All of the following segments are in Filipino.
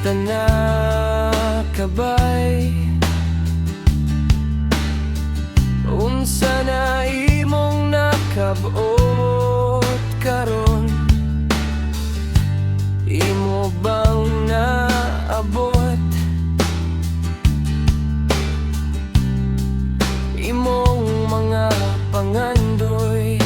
Kamusta na kabay? Unsa na imong nakabuot karon? Imo bang naabot imong mga pangandoy?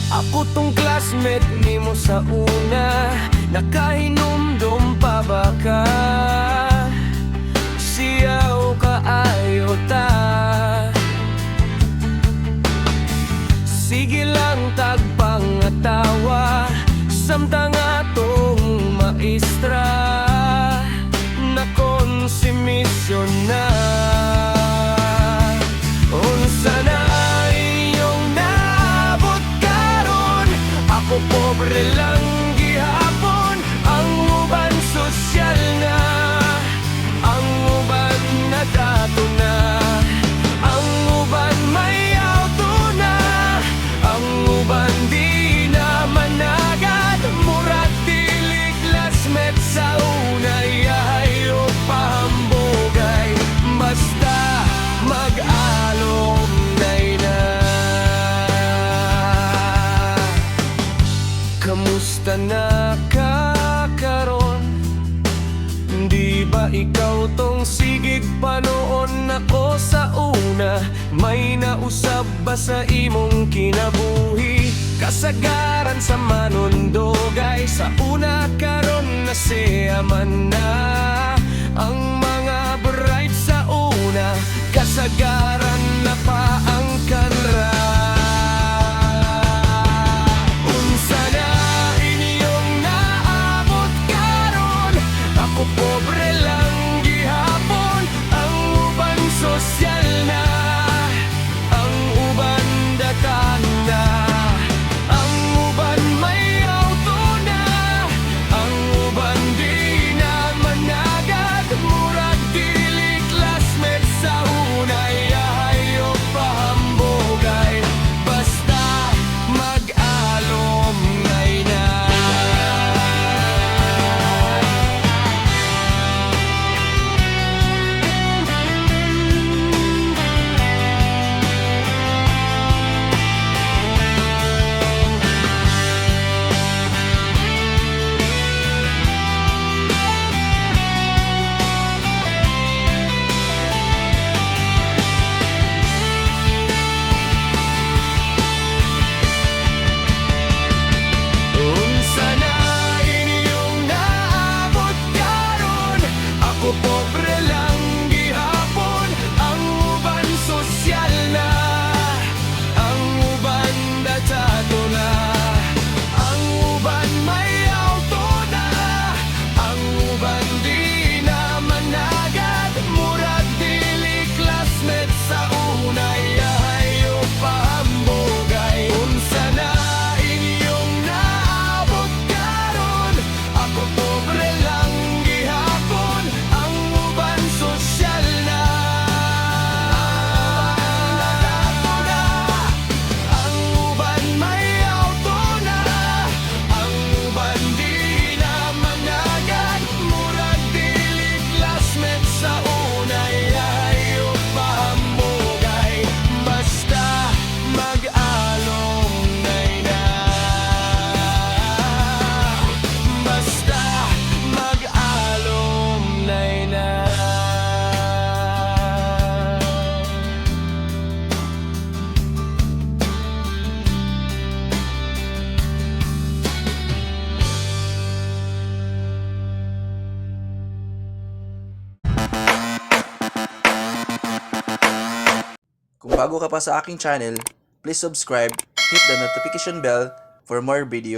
Ako tong classmate nimo sa una, nakahinumdum pa ba ka? Siyaw kaayo ta, sige lang tagpangatawa, samtang atong maestra na konsimisyon na. Unsa na inyong naabot karon? Ako pobre lang gihapon, ang uban sosyal na, ang uban nadato na, ang uban may auto na, ang uban di na managad. Murag dili classmate sa unay, ayaw pahambogay, basta mag-alumnay na. Kamusta na ka karon? Di ba ikaw tong sigig pa noon ako sa una? May nausab ba sa imong kinabuhi? Kasagaran sa manundogay, sa una karon na siyaman na. Ang mga bright sa una, kasagaran na pa ang kanra. Unsa na inyong naabot karon? Ako pobre lang gihapon, ang uban sosyal na, ang uban datan na, ang uban may auto na, ang uban di na managad. Murag dili classmate sa unay, ayaw pahambogay, basta mag-alumnay na. Unsa na inyong naabot karon? Ako pobre lang gihapon, ang uban sosyal na, ang uban datato na, ang uban may auto na, ang uban di na managad. Murag dili classmate sa unay, ayaw pahambogay. Unsa na inyong naabot karon? Ako pobre lang gihapon, ang uban sosyal na, ang uban may auto na, ang uban di na managad. Murag dili classmate sa unay, ayaw pahambogay, basta mag-alumnay na, basta mag-alumnay na. Kung bago ka pa sa aking channel, please subscribe, hit the notification bell for more videos.